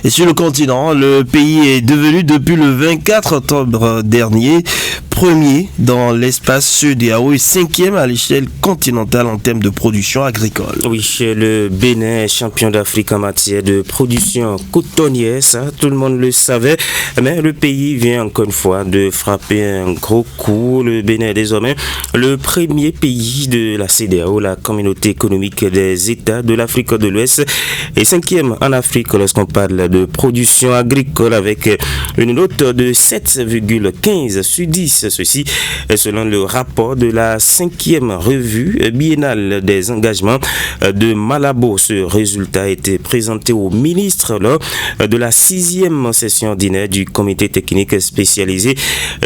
Et sur le continent, le pays est devenu depuis le 24 octobre dernier premier dans l'espace CEDEAO et cinquième à l'échelle continentale en termes de production agricole. Oui, le Bénin est champion d'Afrique en matière de production cotonnière, ça tout le monde le savait, mais le pays vient encore une fois de frapper un gros coup. Le Bénin est désormais le premier pays de la CEDEAO, la communauté économique des États de l'Afrique de l'Ouest, et cinquième en Afrique lorsqu'on parle de production agricole avec une note de 7,15 sur 10. Ceci selon le rapport de la 5e revue biennale des engagements de Malabo. Ce résultat a été présenté au ministre lors de la 6e session ordinaire du comité technique spécialisé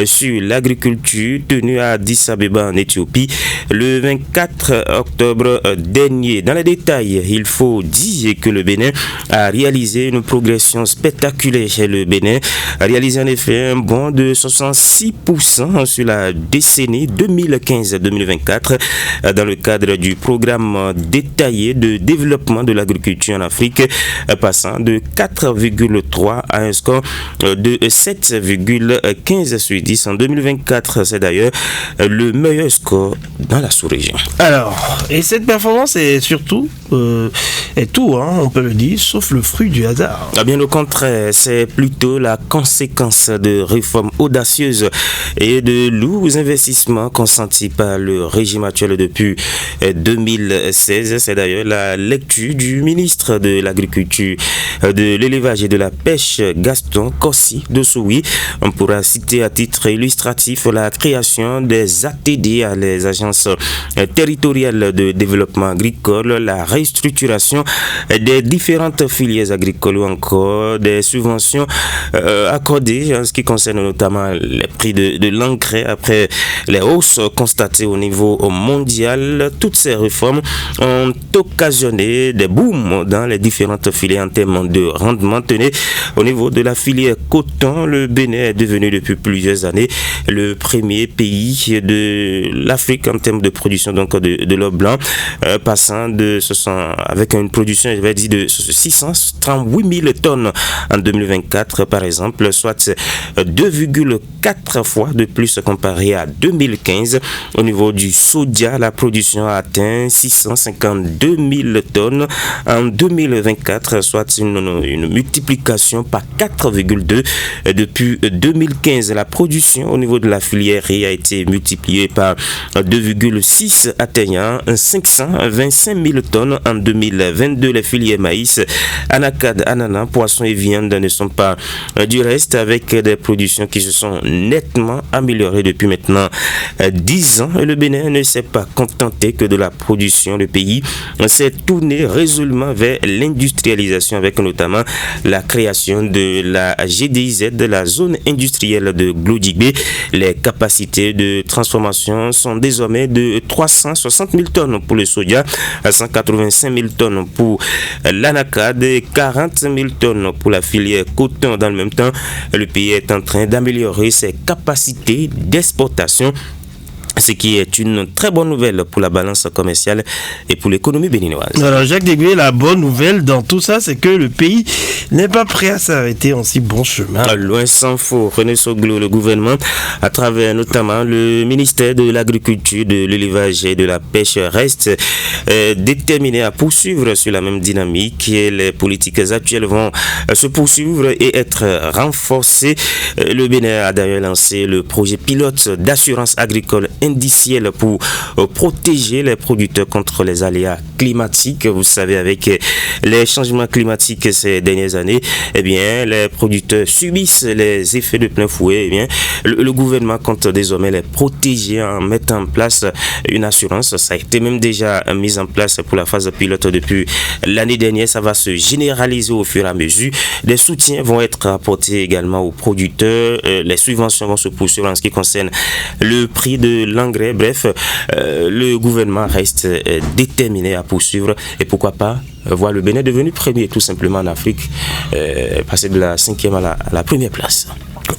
sur l'agriculture tenue à Addis Abeba en Éthiopie le 24 octobre dernier. Dans les détails, il faut dire que le Bénin a réalisé une progression spectaculaire. Le Bénin a réalisé en effet un bond de 66% sur la décennie 2015-2024 dans le cadre du programme détaillé de développement de l'agriculture en Afrique, passant de 4,3 à un score de 7,15 sur 10 en 2024. C'est d'ailleurs le meilleur score dans la sous-région. Alors, et cette performance est surtout, est tout, on peut le dire, sauf le fruit du hasard. Bien au contraire, c'est plutôt la conséquence de réformes audacieuses et de lourds investissements consentis par le régime actuel depuis 2016. C'est d'ailleurs la lecture du ministre de l'Agriculture, de l'Élevage et de la Pêche, Gaston Kossi Dossoui. On pourra citer à titre illustratif la création des ATD, les agences territoriales de développement agricole, la restructuration des différentes filières agricoles ou encore des subventions accordées en ce qui concerne notamment les prix de l'engrais après les hausses constatées au niveau mondial. Toutes ces réformes ont occasionné des booms dans les différentes filières en termes de rendement. Tenez, au niveau de la filière coton, le Bénin est devenu depuis plusieurs années le premier pays de l'Afrique en termes de production donc de l'or blanc, passant de avec une production, je vais dire, de 638 000 tonnes en 2024 par exemple, soit 2,4 fois de plus comparé à 2015. Au niveau du soja, la production a atteint 652 000 tonnes en 2024, soit une multiplication par 4,2 depuis 2015. La production au niveau de la filière riz a été multipliée par 2,6, atteignant 525 000 tonnes en 2022. Les filières maïs, anacarde, ananas, poissons et viande ne sont pas du reste, avec des productions qui se sont nettement améliorées depuis maintenant 10 ans. Le Bénin ne s'est pas contenté que de la production. Le pays s'est tourné résolument vers l'industrialisation avec notamment la création de la GDIZ, de la zone industrielle de Glodjibé. Les capacités de transformation sont désormais de 360 000 tonnes pour le soja, 185 000 tonnes pour l'anacarde et 40 000 tonnes pour la filière coton. Dans le même temps, le pays est en train d'améliorer ses capacités d'exportation, ce qui est une très bonne nouvelle pour la balance commerciale et pour l'économie béninoise. Alors Jacques Degué, la bonne nouvelle dans tout ça, c'est que le pays n'est pas prêt à s'arrêter en si bon chemin. Loin s'en faut. René Soglo, le gouvernement, à travers notamment le ministère de l'Agriculture, de l'Élevage et de la Pêche, reste déterminé à poursuivre sur la même dynamique et les politiques actuelles vont se poursuivre et être renforcées. Le Bénin a d'ailleurs lancé le projet pilote d'assurance agricole indiciel pour protéger les producteurs contre les aléas climatiques. Vous savez, avec les changements climatiques ces dernières années, eh bien, les producteurs subissent les effets de plein fouet. Eh bien, le gouvernement compte désormais les protéger en mettant en place une assurance. Ça a été même déjà mis en place pour la phase pilote depuis l'année dernière. Ça va se généraliser au fur et à mesure. Des soutiens vont être apportés également aux producteurs. Les subventions vont se poursuivre en ce qui concerne le prix de l'engrais. Bref, le gouvernement reste déterminé à poursuivre et pourquoi pas voir le Bénin devenu premier tout simplement en Afrique, passer de la 5e à la première place.